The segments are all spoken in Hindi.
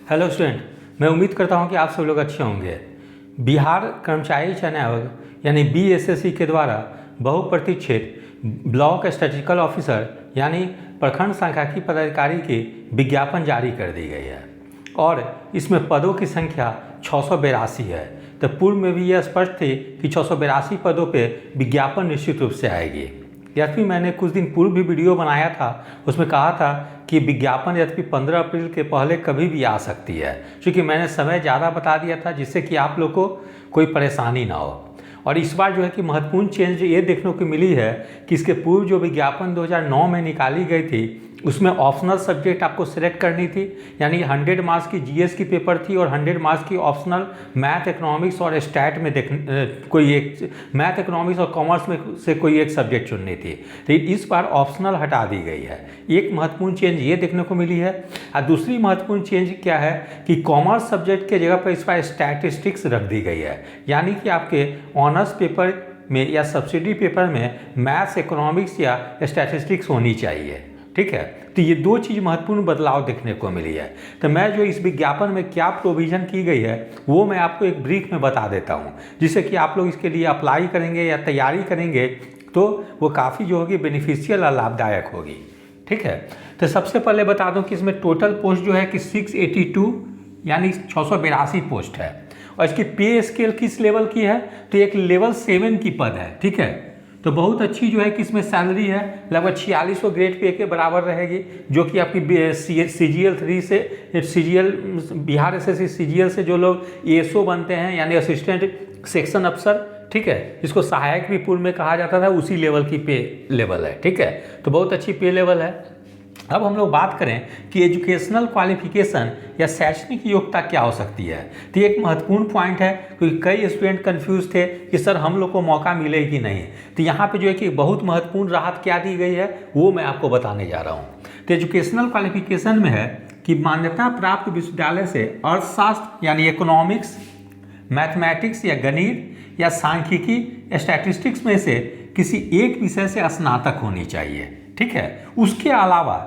हेलो स्टूडेंट, मैं उम्मीद करता हूं कि आप सब लोग अच्छे होंगे। बिहार कर्मचारी चयन आयोग यानी बीएसएससी के द्वारा बहुप्रतीक्षित ब्लॉक स्टैटिस्टिकल ऑफिसर यानी प्रखंड सांख्यिकी पदाधिकारी की विज्ञापन जारी कर दी गई है और इसमें पदों की संख्या 682 है। तो पूर्व में भी यह स्पष्ट थी कि 682 पदों पर विज्ञापन निश्चित रूप से आएगी। यद्यपि मैंने कुछ दिन पूर्व भी वीडियो बनाया था, उसमें कहा था कि विज्ञापन यद्यपि 15 अप्रैल के पहले कभी भी आ सकती है, क्योंकि मैंने समय ज़्यादा बता दिया था जिससे कि आप लोग को कोई परेशानी ना हो। और इस बार जो है कि महत्वपूर्ण चेंज ये देखने को मिली है कि इसके पूर्व जो विज्ञापन 2009 में निकाली गई थी उसमें ऑप्शनल सब्जेक्ट आपको सिलेक्ट करनी थी, यानी 100 मार्क्स की जीएस की पेपर थी और 100 मार्क्स की ऑप्शनल मैथ, इकोनॉमिक्स और स्टैट में कोई एक मैथ, इकोनॉमिक्स और कॉमर्स में से कोई एक सब्जेक्ट चुननी थी। तो इस बार ऑप्शनल हटा दी गई है। एक महत्वपूर्ण चेंज ये देखने को मिली है। और दूसरी महत्वपूर्ण चेंज क्या है कि कॉमर्स सब्जेक्ट के जगह पर इस बार स्टैटिस्टिक्स रख दी गई है, यानी कि आपके ऑनर्स पेपर में या सब्सिडी पेपर में मैथ्स, इकोनॉमिक्स या स्टैटिस्टिक्स होनी चाहिए। ठीक है, तो ये दो चीज़ महत्वपूर्ण बदलाव देखने को मिली है। तो मैं जो इस विज्ञापन में क्या प्रोविज़न की गई है वो मैं आपको एक ब्रीफ में बता देता हूँ, जिससे कि आप लोग इसके लिए अप्लाई करेंगे या तैयारी करेंगे तो वो काफ़ी जो होगी बेनिफिशियल और लाभदायक होगी। ठीक है, तो सबसे पहले बता दूँ कि इसमें टोटल पोस्ट जो है कि 682 यानी 682 पोस्ट है और इसकी पे स्केल किस लेवल की है, तो एक लेवल 7 की पद है। ठीक है, तो बहुत अच्छी जो है कि इसमें सैलरी है लगभग 4600 ग्रेड पे के बराबर रहेगी, जो कि आपकी CGL 3 से CGL बिहार एसएससी CGL से जो लोग ASO बनते हैं यानी असिस्टेंट सेक्शन अफसर, ठीक है, जिसको सहायक भी पूर्व में कहा जाता था, उसी लेवल की पे लेवल है। ठीक है, तो बहुत अच्छी पे लेवल है। अब हम लोग बात करें कि एजुकेशनल क्वालिफिकेशन या शैक्षणिक योग्यता क्या हो सकती है, तो ये एक महत्वपूर्ण पॉइंट है क्योंकि कई स्टूडेंट कंफ्यूज थे कि सर हम लोग को मौका मिले कि नहीं। तो यहाँ पे जो है कि बहुत महत्वपूर्ण राहत क्या दी गई है वो मैं आपको बताने जा रहा हूँ। तो एजुकेशनल क्वालिफिकेशन में है कि मान्यता प्राप्त विश्वविद्यालय से अर्थशास्त्र यानी इकोनॉमिक्स, मैथमेटिक्स या गणित या सांख्यिकी, स्टैटिस्टिक्स में से किसी एक विषय से स्नातक होनी चाहिए। ठीक है, उसके अलावा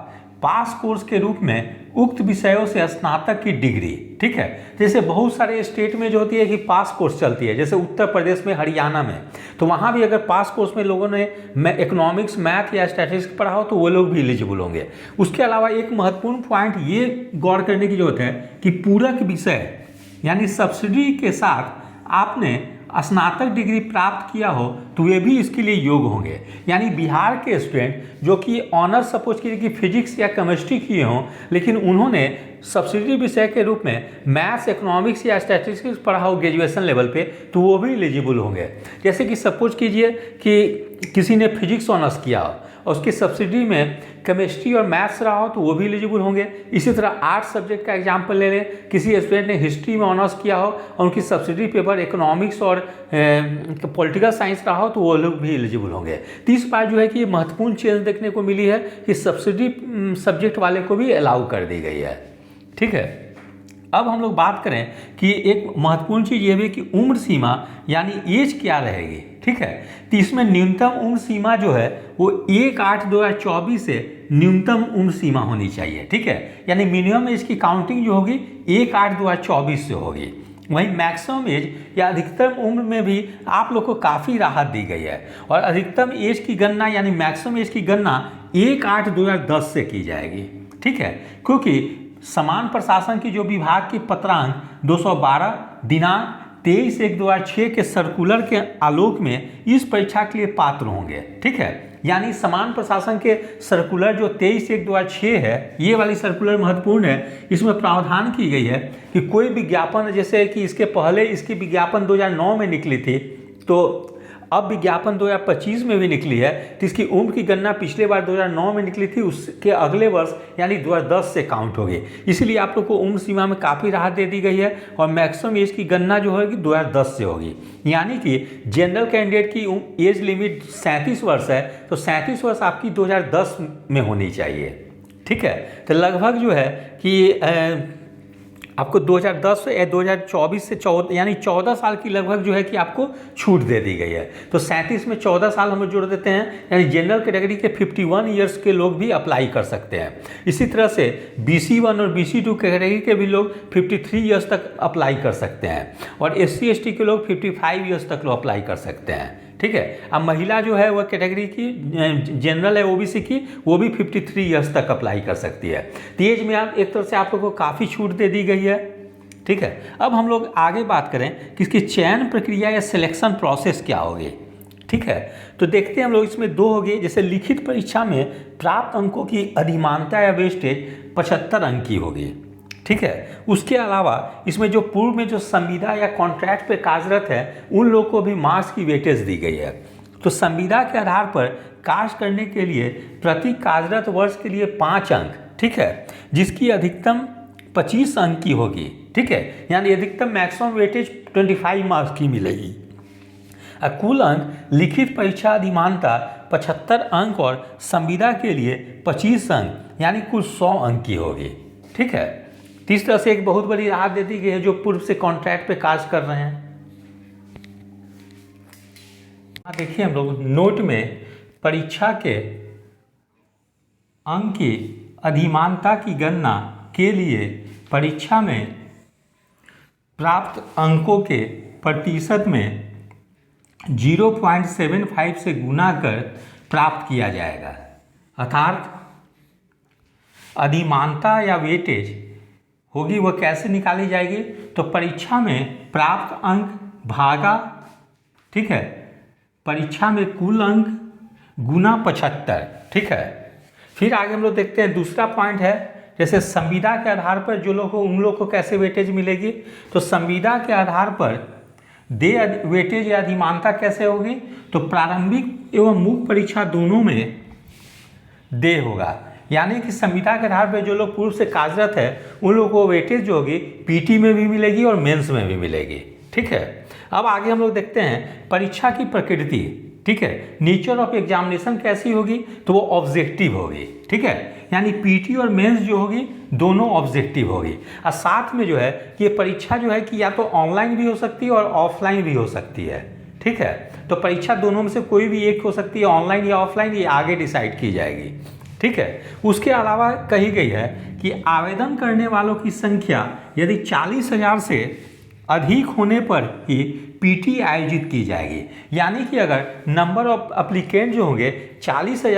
पास कोर्स के रूप में उक्त विषयों से स्नातक की डिग्री। ठीक है, जैसे बहुत सारे स्टेट में जो होती है कि पास कोर्स चलती है, जैसे उत्तर प्रदेश में, हरियाणा में, तो वहाँ भी अगर पास कोर्स में लोगों ने इकोनॉमिक्स, मैथ या स्टैटिस्टिक्स पढ़ा हो तो वो लोग भी एलिजिबल होंगे। उसके अलावा एक महत्वपूर्ण पॉइंट ये गौर करने की जरूरत है कि पूरक विषय यानी सब्सिडी के साथ आपने स्नातक डिग्री प्राप्त किया हो तो वे भी इसके लिए योग्य होंगे। यानी बिहार के स्टूडेंट जो कि ऑनर्स सपोज कीजिए कि फिजिक्स या केमिस्ट्री किए हों लेकिन उन्होंने सब्सिडी विषय के रूप में मैथ्स, इकोनॉमिक्स या स्टैटिस्टिक्स पढ़ा हो ग्रेजुएशन लेवल पे, तो वो भी एलिजिबल होंगे। जैसे कि सपोज कीजिए कि किसी ने फिजिक्स ऑनर्स किया हो और उसकी सब्सिडी में केमिस्ट्री और मैथ्स रहा हो तो वो भी एलिजिबल होंगे। इसी तरह आर्ट सब्जेक्ट का एग्जाम्पल ले लें, किसी स्टूडेंट ने हिस्ट्री में ऑनर्स किया हो और उनकी सब्सिडी पेपर इकोनॉमिक्स और पॉलिटिकल साइंस रहा हो तो वो लोग भी एलिजिबल होंगे। तो इस बार जो है कि महत्वपूर्ण चेंज देखने को मिली है कि सब्सिडी सब्जेक्ट वाले को भी अलाउ कर दी गई है। ठीक है, अब हम लोग बात करें कि एक महत्वपूर्ण चीज़ ये भी कि उम्र सीमा यानी एज क्या रहेगी। ठीक है, तो इसमें न्यूनतम उम्र सीमा जो है वो 1/8/2024 से न्यूनतम उम्र सीमा होनी चाहिए। ठीक है, यानी मिनिमम एज की काउंटिंग जो होगी 1/8/2024 से होगी। वहीं मैक्सिमम एज या अधिकतम उम्र में भी आप लोग को काफ़ी राहत दी गई है और अधिकतम एज की गणना यानी मैक्सिमम एज की गणना 1/8/2010 से की जाएगी। ठीक है, क्योंकि समान प्रशासन की जो विभाग की पत्रांक 212 दिनांक 23/1/2006 के सर्कुलर के आलोक में इस परीक्षा के लिए पात्र होंगे। ठीक है, यानी समान प्रशासन के सर्कुलर जो 23/1/2006 है, ये वाली सर्कुलर महत्वपूर्ण है। इसमें प्रावधान की गई है कि कोई विज्ञापन, जैसे कि इसके पहले इसकी विज्ञापन 2009 में निकली थी, तो अब विज्ञापन 2025 में भी निकली है, तो इसकी उम्र की गणना पिछले बार 2009 में निकली थी, उसके अगले वर्ष यानी 2010 से काउंट होगी। इसलिए आप लोग को उम्र सीमा में काफ़ी राहत दे दी गई है और मैक्सिमम एज की गणना जो होगी 2010 से होगी। यानी कि जनरल कैंडिडेट की एज लिमिट 37 वर्ष है, तो 37 वर्ष आपकी 2010 में होनी चाहिए। ठीक है, तो लगभग जो है कि आपको 2010 या 2024 से 14 यानी 14 साल की लगभग जो है कि आपको छूट दे दी गई है। तो 37 में 14 साल हम लोग जोड़ देते हैं, यानी जनरल कैटेगरी के 51 ईयर्स के लोग भी अप्लाई कर सकते हैं। इसी तरह से BC1 और BC2 कैटेगरी के भी लोग 53 ईयर्स तक अप्लाई कर सकते हैं, और SC ST के लोग 55 ईयर्स तक लोग अप्लाई कर सकते हैं। ठीक है। अब महिला जो है वह कैटेगरी की जनरल है OBC की, वो भी 53 ईयर्स तक अप्लाई कर सकती है। तो एज में आप एक तरह से आप लोग को काफ़ी छूट दे दी गई है। ठीक है। अब हम लोग आगे बात करें कि इसकी चयन प्रक्रिया या सिलेक्शन प्रोसेस क्या होगी। ठीक है। तो देखते हैं हम लोग, इसमें दो हो गए, जैसे लिखित परीक्षा में प्राप्त अंकों की अधिमानता या वेस्टेज 75 अंक की होगी। ठीक है। उसके अलावा इसमें जो पूर्व में जो संविदा या कॉन्ट्रैक्ट पे कार्यरत है उन लोगों को भी मार्क्स की वेटेज दी गई है। तो संविदा के आधार पर कार्य करने के लिए प्रति कार्यरत वर्ष के लिए 5 अंक, ठीक है, जिसकी अधिकतम 25 अंक की होगी। ठीक है। यानी अधिकतम मैक्सिमम वेटेज 25 मार्क्स की मिलेगी। कुल अंक लिखित परीक्षा अधिमानता 75 अंक और संविदा के लिए 25 अंक यानी कुल 100 अंक की होगी। ठीक है। इस तरह से एक बहुत बड़ी राहत दे दी गई है जो पूर्व से कॉन्ट्रैक्ट पे कार्य कर रहे हैं। देखिए हम लोग नोट में परीक्षा के अंक की अधिमानता की गणना के लिए परीक्षा में प्राप्त अंकों के प्रतिशत में 0.75 से गुना कर प्राप्त किया जाएगा। अर्थात अधिमानता या वेटेज होगी वह कैसे निकाली जाएगी, तो परीक्षा में प्राप्त अंक भागा, ठीक है, परीक्षा में कुल अंक गुना 75। ठीक है। फिर आगे हम लोग देखते हैं दूसरा पॉइंट है, जैसे संविदा के आधार पर जो लोग हो उन लोग को कैसे वेटेज मिलेगी। तो संविदा के आधार पर दे वेटेज या अधिमानता कैसे होगी, तो प्रारंभिक एवं मुख्य परीक्षा दोनों में दे होगा। यानी कि संविदा के आधार पर जो लोग पूर्व से कार्यरत है उन लोगों को वेटेज जो होगी PT में भी मिलेगी और मेंस में भी मिलेगी। ठीक है। अब आगे हम लोग देखते हैं परीक्षा की प्रकृति। ठीक है। नेचर ऑफ एग्जामिनेशन कैसी होगी, तो वो ऑब्जेक्टिव होगी। ठीक है। यानी PT और मेंस जो होगी दोनों ऑब्जेक्टिव होगी। और साथ में जो है कि ये परीक्षा जो है कि या तो ऑनलाइन भी हो सकती है और ऑफलाइन भी हो सकती है। ठीक है। तो परीक्षा दोनों में से कोई भी एक हो सकती है, ऑनलाइन या ऑफलाइन, ये आगे डिसाइड की जाएगी। ठीक है। उसके अलावा कही गई है कि आवेदन करने वालों की संख्या यदि 40,000 से अधिक होने पर ही PT आयोजित की जाएगी। यानी कि अगर नंबर ऑफ एप्लीकेंट जो होंगे 40,000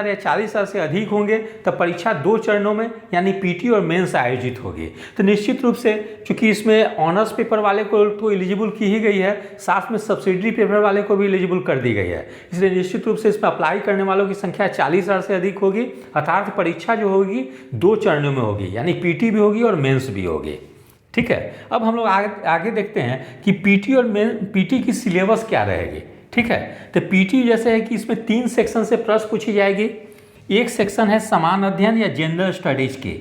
या 40,000 से अधिक होंगे तो परीक्षा 2 चरणों में यानी PT और मेंस आयोजित होगी। तो निश्चित रूप से चूंकि इसमें ऑनर्स पेपर वाले को तो एलिजिबल की ही गई है, साथ में सब्सिडरी पेपर वाले को भी एलिजिबल कर दी गई है, इसलिए निश्चित रूप से इसमें अप्लाई करने वालों की संख्या 40,000 से अधिक होगी। अर्थात परीक्षा जो होगी 2 चरणों में होगी, यानी PT भी होगी और मेंस भी होगी। ठीक है। अब हम लोग आगे देखते हैं कि PT और PT की सिलेबस क्या रहेगी। ठीक है। तो PT जैसे है कि इसमें 3 सेक्शन से प्रश्न पूछी जाएगी। एक सेक्शन है समान अध्ययन या जनरल स्टडीज की,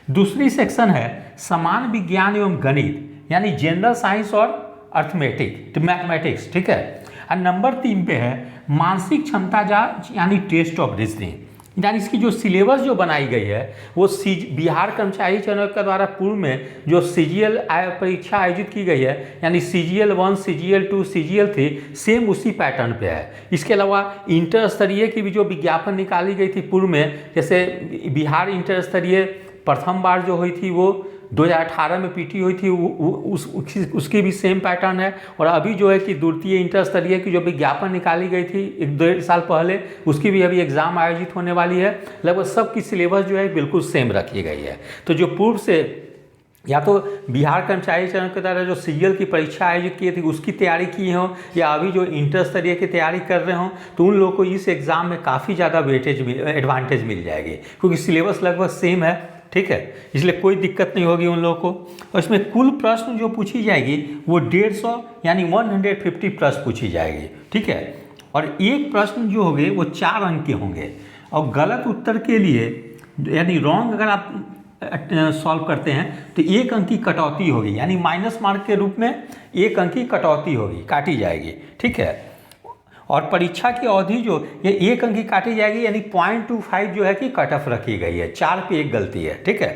दूसरी सेक्शन है समान विज्ञान एवं गणित यानी जनरल साइंस और अर्थमेटिक मैथमेटिक्स। ठीक है। और नंबर 3 पे है मानसिक क्षमता जांच यानी टेस्ट ऑफ रीजनिंग। यानी इसकी जो सिलेबस जो बनाई गई है वो बिहार कर्मचारी चयन आयोग के द्वारा पूर्व में जो CGL परीक्षा आयोजित की गई है, यानी CGL 1, CGL 2, CGL 3 सेम उसी पैटर्न पे है। इसके अलावा इंटर स्तरीय की भी जो विज्ञापन निकाली गई थी पूर्व में, जैसे बिहार इंटर स्तरीय प्रथम बार जो हुई थी वो 2018 में PT हुई थी, उसकी भी सेम पैटर्न है। और अभी जो है कि द्वितीय इंटर स्तरीय की जो विज्ञापन निकाली गई थी 1-2 साल पहले, उसकी भी अभी एग्जाम आयोजित होने वाली है। लगभग सबकी सिलेबस जो है बिल्कुल सेम रखी गई है। तो जो पूर्व से या तो बिहार कर्मचारी चयन के द्वारा जो CGL की परीक्षा आयोजित की थी उसकी तैयारी की हो, या अभी जो इंटर स्तरीय की तैयारी कर रहे हों, तो उन लोगों को इस एग्ज़ाम में काफ़ी ज़्यादा एडवांटेज मिल जाएगी, क्योंकि सिलेबस लगभग सेम है। ठीक है। इसलिए कोई दिक्कत नहीं होगी उन लोगों को। और इसमें कुल प्रश्न जो पूछी जाएगी वो 150 यानी 150 प्रश्न पूछी जाएगी। ठीक है। और एक प्रश्न जो होंगे वो 4 अंक के होंगे, और गलत उत्तर के लिए यानी रॉन्ग अगर आप सॉल्व करते हैं तो 1 अंक की कटौती होगी, यानी माइनस मार्क के रूप में 1 अंक की कटौती होगी, काटी जाएगी। ठीक है। और परीक्षा की अवधि जो ये 1 अंक की काटी जाएगी, यानी 0.25 जो है कि कट ऑफ रखी गई है, 4 पे 1 गलती है। ठीक है।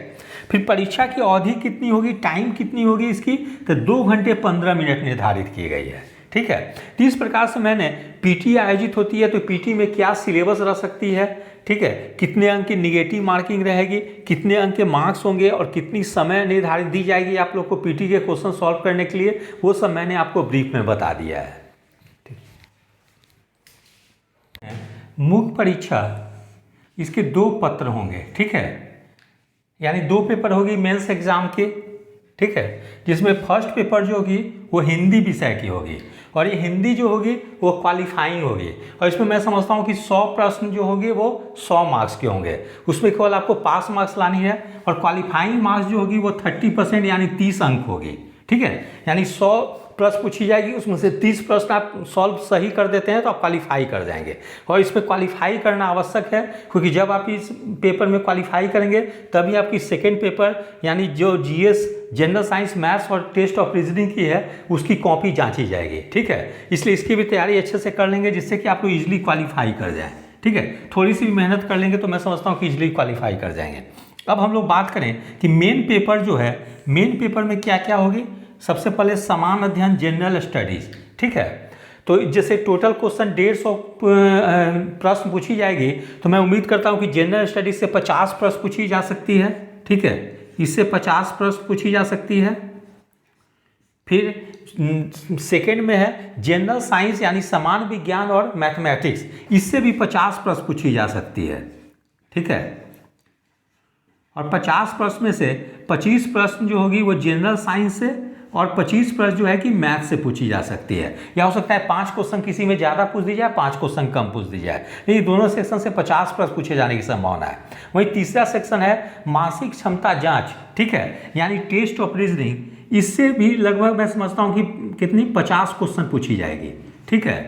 फिर परीक्षा की अवधि कितनी होगी, टाइम कितनी होगी इसकी, तो 2 घंटे 15 मिनट निर्धारित की गई है। ठीक है, तो इस प्रकार से मैंने पीटी आयोजित होती है, तो पीटी में क्या सिलेबस रह सकती है, ठीक है, कितने अंक की निगेटिव मार्किंग रहेगी, कितने अंक के मार्क्स होंगे और कितनी समय निर्धारित दी जाएगी आप लोग को पीटी के क्वेश्चन सॉल्व करने के लिए, वो सब मैंने आपको ब्रीफ में बता दिया है। मुख्य परीक्षा इसके 2 पत्र होंगे, ठीक है, यानी 2 पेपर होगी मेंस एग्जाम के, ठीक है, जिसमें फर्स्ट पेपर जो होगी वो हिंदी विषय की होगी और ये हिंदी जो होगी वो क्वालिफाइंग होगी और इसमें मैं समझता हूँ कि 100 प्रश्न जो होंगे वो 100 मार्क्स के होंगे, उसमें केवल आपको पास मार्क्स लानी है और क्वालिफाइंग मार्क्स जो होगी वो 30% यानी 30 अंक होगी। ठीक है, यानी 100 प्रश्न पूछी जाएगी, उसमें से 30 प्रश्न आप सॉल्व सही कर देते हैं तो आप क्वालिफाई कर जाएंगे और इसमें क्वालिफाई करना आवश्यक है, क्योंकि जब आप इस पेपर में क्वालिफाई करेंगे तभी आपकी सेकेंड पेपर यानी जो जीएस जनरल साइंस मैथ्स और टेस्ट ऑफ रीजनिंग की है उसकी कॉपी जांची जाएगी। ठीक है, इसलिए इसकी भी तैयारी अच्छे से कर लेंगे जिससे कि आप लोग ईजिली क्वालिफाई कर जाएँ। ठीक है, थोड़ी सी भी मेहनत कर लेंगे तो मैं समझता हूँ कि ईजिली क्वालिफाई कर जाएंगे। अब हम लोग बात करें कि मेन पेपर जो है, मेन पेपर में क्या क्या होगी। सबसे पहले समान अध्ययन जनरल स्टडीज, ठीक है, तो जैसे टोटल क्वेश्चन 150 प्रश्न पूछी जाएगी तो मैं उम्मीद करता हूं कि जनरल स्टडीज से 50 प्रश्न पूछी जा सकती है। ठीक है, इससे 50 प्रश्न पूछी जा सकती है। फिर सेकेंड में है जनरल साइंस यानी समान विज्ञान और मैथमेटिक्स, इससे भी 50 प्रश्न पूछी जा सकती है। ठीक है, और 50 प्रश्न में से 25 प्रश्न जो होगी वो जनरल साइंस से और 25 प्रश्न जो है कि मैथ से पूछी जा सकती है, या हो सकता है 5 क्वेश्चन किसी में ज़्यादा पूछ दी जाए, 5 क्वेश्चन कम पूछ दी जाए, लेकिन दोनों सेक्शन से 50 प्रश्न पूछे जाने की संभावना है। वहीं तीसरा सेक्शन है मानसिक क्षमता जांच, ठीक है, यानी टेस्ट ऑफ रीजनिंग, इससे भी लगभग मैं समझता हूँ कि कितनी 50 क्वेश्चन पूछी जाएगी। ठीक है,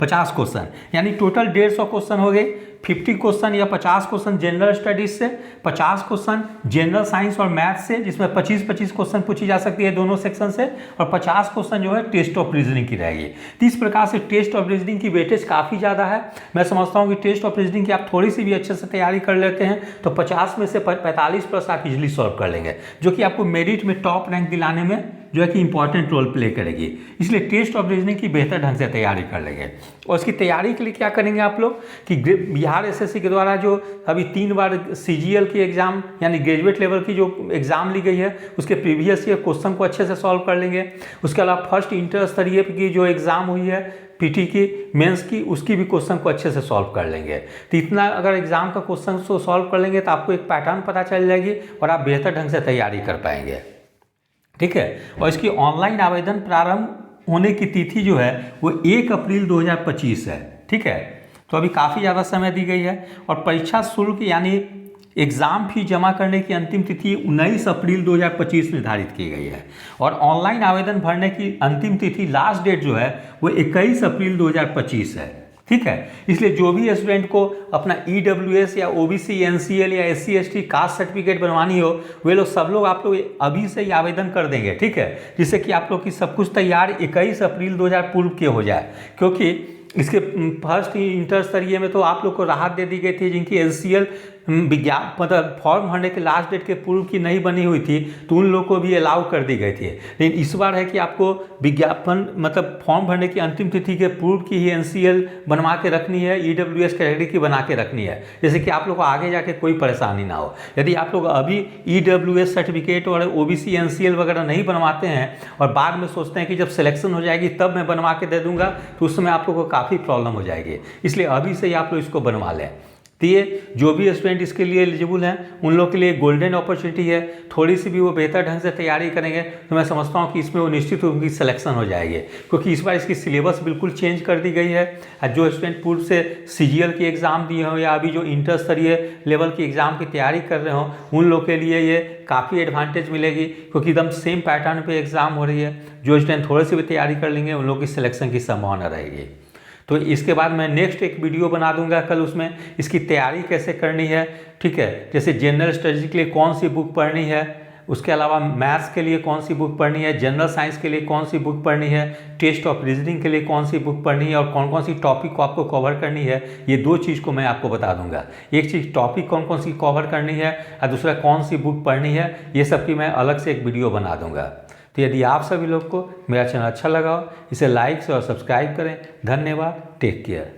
50 क्वेश्चन यानी टोटल 150 क्वेश्चन हो गए। 50 क्वेश्चन या 50 क्वेश्चन जनरल स्टडीज से, 50 क्वेश्चन जनरल साइंस और मैथ से, जिसमें 25-25 क्वेश्चन पूछी जा सकती है दोनों सेक्शन से, और 50 क्वेश्चन जो है टेस्ट ऑफ रीजनिंग की रहेगी। तो इस प्रकार से टेस्ट ऑफ रीजनिंग की वेटेज काफ़ी ज़्यादा है। मैं समझता हूँ कि टेस्ट ऑफ रीजनिंग की आप थोड़ी सी भी अच्छे से तैयारी कर लेते हैं तो 50 में से 45 प्रश्न आप इजिली सॉल्व कर लेंगे, जो कि आपको मेरिट में टॉप रैंक दिलाने में जो है कि इंपॉर्टेंट रोल प्ले करेगी। इसलिए टेस्ट ऑफ रीजनिंग की बेहतर ढंग से तैयारी कर लेंगे। और इसकी तैयारी के लिए क्या करेंगे आप लोग कि बिहार एसएससी के द्वारा जो अभी 3 बार सीजीएल की एग्ज़ाम यानी ग्रेजुएट लेवल की जो एग्ज़ाम ली गई है उसके प्रीवियस ईयर क्वेश्चन को अच्छे से सॉल्व कर लेंगे। उसके अलावा फर्स्ट इंटर स्तरीय की जो एग्ज़ाम हुई है पीटी की मेंस की, उसकी भी क्वेश्चन को अच्छे से सॉल्व कर लेंगे। तो इतना अगर एग्जाम का क्वेश्चन को सॉल्व कर लेंगे तो आपको एक पैटर्न पता चल जाएगी और आप बेहतर ढंग से तैयारी कर पाएंगे। ठीक है, और इसकी ऑनलाइन आवेदन प्रारंभ होने की तिथि जो है वो 1 अप्रैल 2025 है। ठीक है, तो अभी काफ़ी ज़्यादा समय दी गई है। और परीक्षा शुल्क यानी एग्ज़ाम फी जमा करने की अंतिम तिथि 19 अप्रैल 2025 निर्धारित की गई है और ऑनलाइन आवेदन भरने की अंतिम तिथि लास्ट डेट जो है वो 21 अप्रैल 2025 है। ठीक है, इसलिए जो भी स्टूडेंट को अपना EWS या OBC NCL या SC ST कास्ट सर्टिफिकेट बनवानी हो वे लोग सब लोग आप लोग अभी से ही आवेदन कर देंगे। ठीक है, जिससे कि आप लोग की सब कुछ तैयार 21 अप्रैल 2000 पूर्व के हो जाए, क्योंकि इसके फर्स्ट इंटर स्तरीय में तो आप लोग को राहत दे दी गई थी जिनकी LCL विज्ञापन मतलब फॉर्म भरने के लास्ट डेट के पूर्व की नहीं बनी हुई थी तो उन लोग को भी अलाउ कर दी गई थी। लेकिन इस बार है कि आपको विज्ञापन मतलब फॉर्म भरने की अंतिम तिथि के पूर्व की ही NCL बनवा के रखनी है, EWS कैटेगरी की बना के रखनी है, जैसे कि आप लोग को आगे जाके कोई परेशानी ना हो। यदि आप लोग अभी EWS सर्टिफिकेट और OBC NCL वगैरह नहीं बनवाते हैं और बाद में सोचते हैं कि जब सिलेक्शन हो जाएगी तब मैं बनवा के दे दूंगा तो उस समय आप लोग को काफ़ी प्रॉब्लम हो जाएगी। इसलिए अभी से ही आप लोग इसको बनवा लें। तो ये जो भी स्टूडेंट इसके लिए एलिजिबल हैं उन लोग के लिए गोल्डन अपॉर्चुनिटी है। थोड़ी सी भी वो बेहतर ढंग से तैयारी करेंगे तो मैं समझता हूँ कि इसमें वो निश्चित रूप से सिलेक्शन हो जाएगी, क्योंकि इस बार इसकी सिलेबस बिल्कुल चेंज कर दी गई है। और जो स्टूडेंट पूर्व से CGL की एग्ज़ाम दिए हों या अभी जो इंटर स्तरीय लेवल की एग्ज़ाम की तैयारी कर रहे हों उन लोग के लिए ये काफ़ी एडवांटेज मिलेगी, क्योंकि एकदम सेम पैटर्न पर एग्ज़ाम हो रही है। जो स्टूडेंट थोड़ी सी भी तैयारी कर लेंगे उन लोग की सिलेक्शन की संभावना रहेगी। तो इसके बाद मैं नेक्स्ट एक वीडियो बना दूंगा कल, उसमें इसकी तैयारी कैसे करनी है। ठीक है, जैसे जनरल स्टडीज के लिए कौन सी बुक पढ़नी है, उसके अलावा मैथ्स के लिए कौन सी बुक पढ़नी है, जनरल साइंस के लिए कौन सी बुक पढ़नी है, टेस्ट ऑफ रीजनिंग के लिए कौन सी बुक पढ़नी है और कौन कौन सी टॉपिक को आपको कवर करनी है, ये 2 चीज़ को मैं आपको बता दूंगा। एक चीज़ टॉपिक कौन कौन सी कवर करनी है और दूसरा कौन सी बुक पढ़नी है, ये सब की मैं अलग से एक वीडियो बना दूंगा। तो यदि आप सभी लोग को मेरा चैनल अच्छा लगा हो, इसे लाइक और सब्सक्राइब करें। धन्यवाद, टेक केयर।